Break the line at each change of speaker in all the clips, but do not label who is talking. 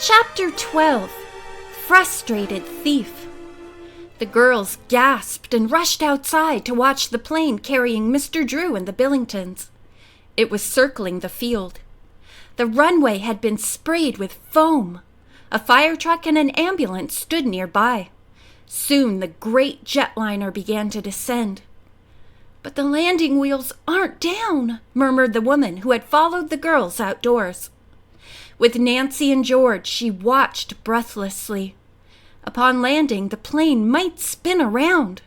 Chapter 12. Frustrated Thief. The girls gasped and rushed outside to watch the plane carrying Mr. Drew and the Billingtons. It was circling the field. The runway had been sprayed with foam. A fire truck and an ambulance stood nearby. Soon the great jetliner began to descend. "But the landing wheels aren't down," murmured the woman who had followed the girls outdoors. With Nancy and George, she watched breathlessly. Upon landing, the plane might spin around.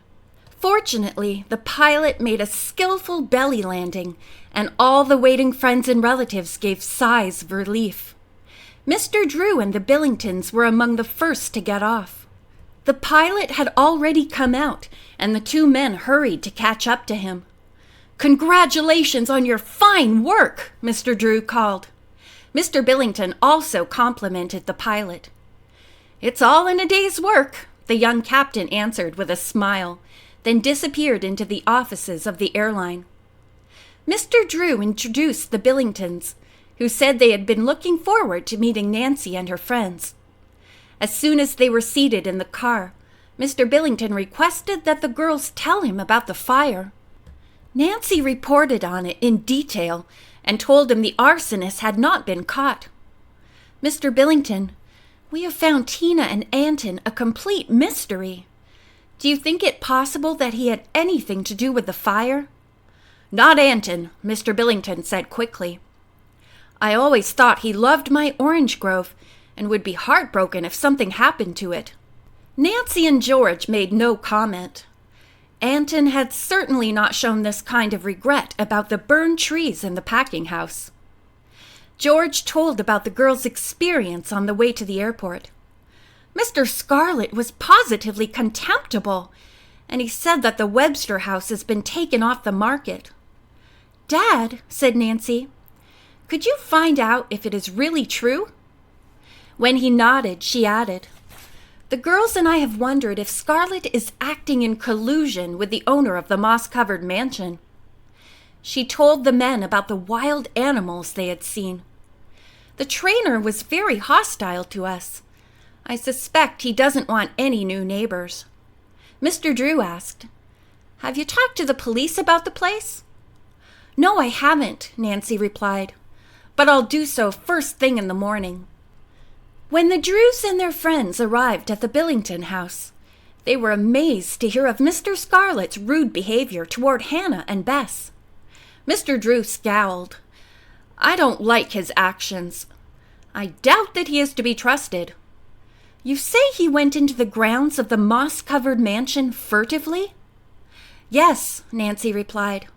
Fortunately, the pilot made a skillful belly landing, and all the waiting friends and relatives gave sighs of relief. Mr. Drew and the Billingtons were among the first to get off. The pilot had already come out, and the two men hurried to catch up to him. "Congratulations on your fine work," Mr. Drew called. Mr. Billington also complimented the pilot. "It's all in a day's work," the young captain answered with a smile, then disappeared into the offices of the airline. Mr. Drew introduced the Billingtons, who said they had been looking forward to meeting Nancy and her friends. As soon as they were seated in the car, Mr. Billington requested that the girls tell him about the fire. Nancy reported on it in detail and told him the arsonist had not been caught. "Mr. Billington, we have found Tina and Anton a complete mystery. Do you think it possible that he had anything to do with the fire?" "Not Anton," Mr. Billington said quickly. "I always thought he loved my orange grove and would be heartbroken if something happened to it." Nancy and George made no comment. Anton had certainly not shown this kind of regret about the burned trees in the packing house. George told about the girls' experience on the way to the airport. "Mr. Scarlett was positively contemptible, and he said that the Webster house has been taken off the market." "Dad," said Nancy, "could you find out if it is really true?" When he nodded, she added, "The girls and I have wondered if Scarlett is acting in collusion with the owner of the moss-covered mansion." She told the men about the wild animals they had seen. "The trainer was very hostile to us. I suspect he doesn't want any new neighbors." Mr. Drew asked, "Have you talked to the police about the place?" "No, I haven't," Nancy replied, "but I'll do so first thing in the morning." When the Drews and their friends arrived at the Billington house, they were amazed to hear of Mr. Scarlett's rude behavior toward Hannah and Bess. Mr. Drew scowled. "I don't like his actions. I doubt that he is to be trusted." "You say he went into the grounds of the moss-covered mansion furtively?" "Yes," Nancy replied.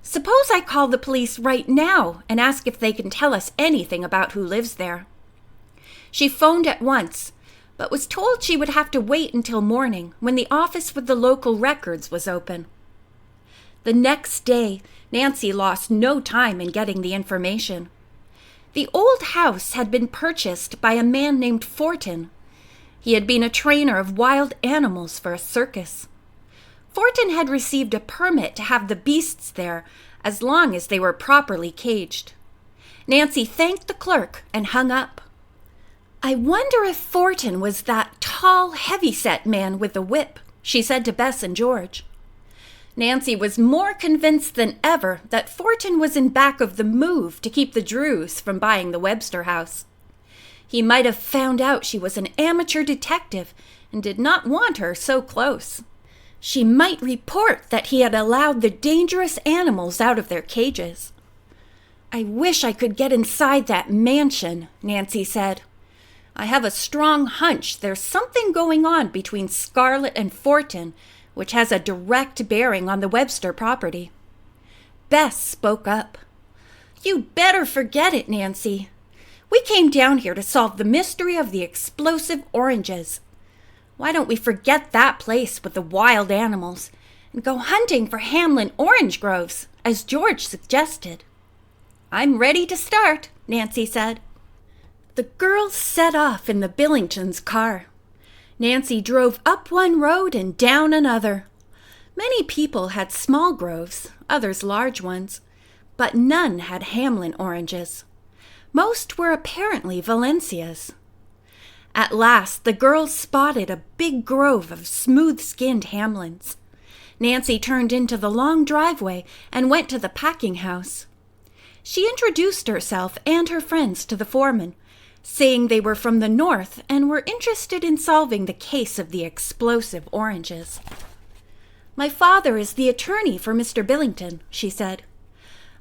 "Suppose I call the police right now and ask if they can tell us anything about who lives there." She phoned at once, but was told she would have to wait until morning when the office with the local records was open. The next day, Nancy lost no time in getting the information. The old house had been purchased by a man named Fortin. He had been a trainer of wild animals for a circus. Fortin had received a permit to have the beasts there as long as they were properly caged. Nancy thanked the clerk and hung up. "I wonder if Fortin was that tall, heavy-set man with the whip," she said to Bess and George. Nancy was more convinced than ever that Fortin was in back of the move to keep the Drews from buying the Webster house. He might have found out she was an amateur detective and did not want her so close. She might report that he had allowed the dangerous animals out of their cages. "I wish I could get inside that mansion," Nancy said. "I have a strong hunch there's something going on between Scarlett and Fortin, which has a direct bearing on the Webster property." Bess spoke up. "You'd better forget it, Nancy. We came down here to solve the mystery of the explosive oranges. Why don't we forget that place with the wild animals and go hunting for Hamlin orange groves, as George suggested?" "I'm ready to start," Nancy said. The girls set off in the Billingtons' car. Nancy drove up one road and down another. Many people had small groves, others large ones, but none had Hamlin oranges. Most were apparently Valencias. At last, the girls spotted a big grove of smooth-skinned Hamlins. Nancy turned into the long driveway and went to the packing house. She introduced herself and her friends to the foreman, saying they were from the north and were interested in solving the case of the explosive oranges. "My father is the attorney for Mr. Billington," she said.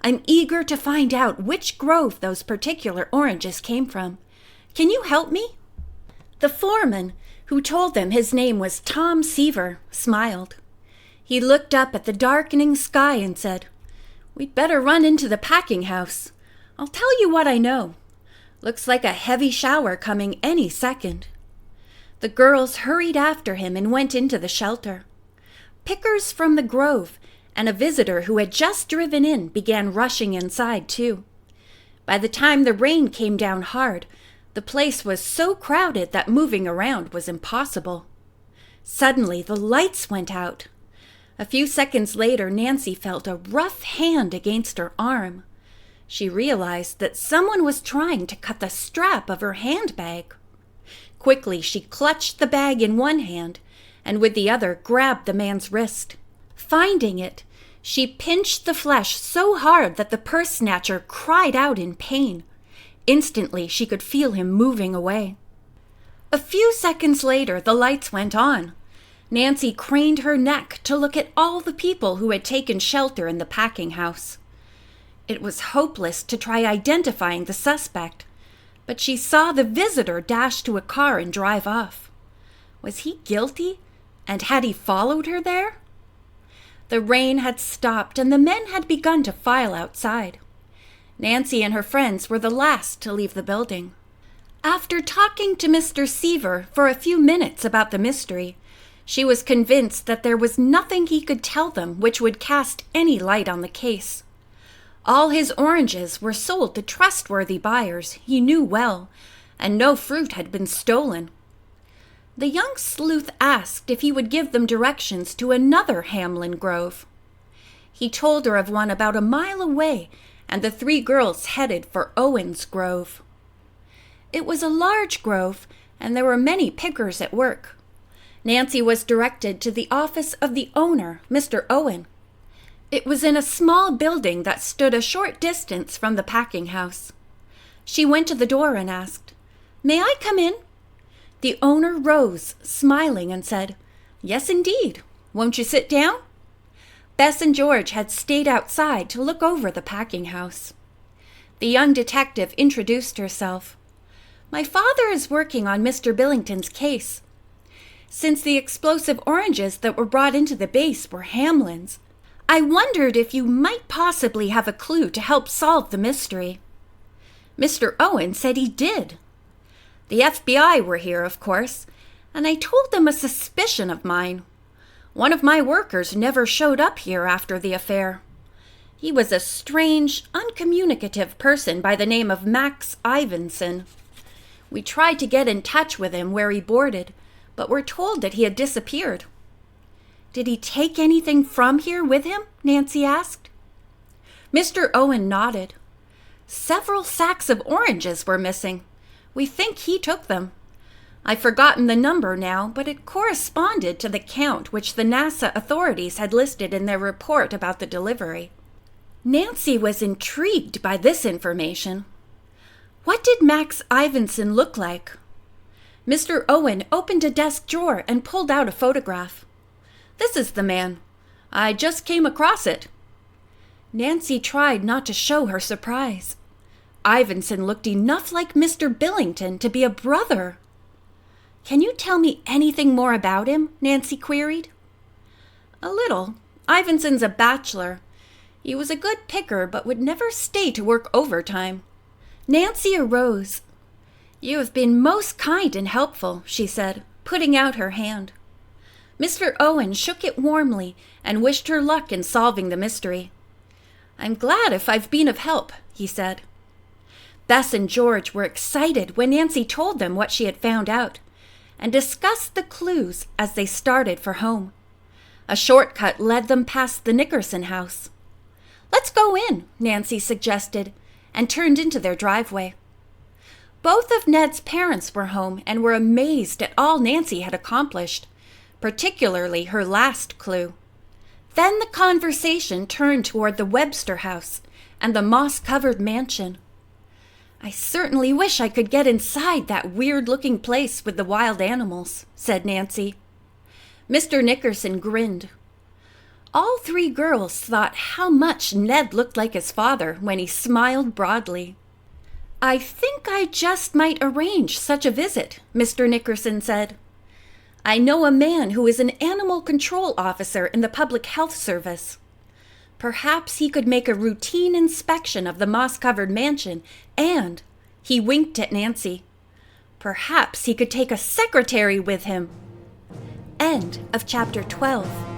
"I'm eager to find out which grove those particular oranges came from. Can you help me?" The foreman, who told them his name was Tom Seaver, smiled. He looked up at the darkening sky and said, "We'd better run into the packing house. I'll tell you what I know. Looks like a heavy shower coming any second." The girls hurried after him and went into the shelter. Pickers from the grove and a visitor who had just driven in began rushing inside too. By the time the rain came down hard, the place was so crowded that moving around was impossible. Suddenly, the lights went out. A few seconds later, Nancy felt a rough hand against her arm. She realized that someone was trying to cut the strap of her handbag. Quickly, she clutched the bag in one hand and with the other grabbed the man's wrist. Finding it, she pinched the flesh so hard that the purse snatcher cried out in pain. Instantly, she could feel him moving away. A few seconds later, the lights went on. Nancy craned her neck to look at all the people who had taken shelter in the packing house. It was hopeless to try identifying the suspect, but she saw the visitor dash to a car and drive off. Was he guilty? And had he followed her there? The rain had stopped and the men had begun to file outside. Nancy and her friends were the last to leave the building. After talking to Mr. Seaver for a few minutes about the mystery, she was convinced that there was nothing he could tell them which would cast any light on the case. All his oranges were sold to trustworthy buyers he knew well, and no fruit had been stolen. The young sleuth asked if he would give them directions to another Hamlin grove. He told her of one about a mile away, and the three girls headed for Owen's grove. It was a large grove, and there were many pickers at work. Nancy was directed to the office of the owner, Mr. Owen. It was in a small building that stood a short distance from the packing house. She went to the door and asked, "May I come in?" The owner rose, smiling, and said, "Yes, indeed. Won't you sit down?" Bess and George had stayed outside to look over the packing house. The young detective introduced herself. "My father is working on Mr. Billington's case. Since the explosive oranges that were brought into the base were Hamlin's, I wondered if you might possibly have a clue to help solve the mystery." Mr. Owen said he did. "The FBI were here, of course, and I told them a suspicion of mine. One of my workers never showed up here after the affair. He was a strange, uncommunicative person by the name of Max Ivinson. We tried to get in touch with him where he boarded, but were told that he had disappeared." "Did he take anything from here with him?" Nancy asked. Mr. Owen nodded. "Several sacks of oranges were missing. We think he took them. I've forgotten the number now, but it corresponded to the count which the NASA authorities had listed in their report about the delivery." Nancy was intrigued by this information. What did Max Ivinson look like? Mr. Owen opened a desk drawer and pulled out a photograph. "This is the man. I just came across it." Nancy tried not to show her surprise. Ivinson looked enough like Mr. Billington to be a brother. "Can you tell me anything more about him?" Nancy queried. "A little. Ivinson's a bachelor. He was a good picker but would never stay to work overtime." Nancy arose. "You have been most kind and helpful," she said, putting out her hand. Mr. Owen shook it warmly and wished her luck in solving the mystery. "I'm glad if I've been of help," he said. Bess and George were excited when Nancy told them what she had found out, and discussed the clues as they started for home. A shortcut led them past the Nickerson house. "Let's go in," Nancy suggested, and turned into their driveway. Both of Ned's parents were home and were amazed at all Nancy had accomplished, particularly her last clue. Then the conversation turned toward the Webster house and the moss-covered mansion. "I certainly wish I could get inside that weird-looking place with the wild animals," said Nancy. Mr. Nickerson grinned. All three girls thought how much Ned looked like his father when he smiled broadly. "I think I just might arrange such a visit," Mr. Nickerson said. "I know a man who is an animal control officer in the Public Health Service. Perhaps he could make a routine inspection of the moss-covered mansion, and," he winked at Nancy, "perhaps he could take a secretary with him." End of chapter 12.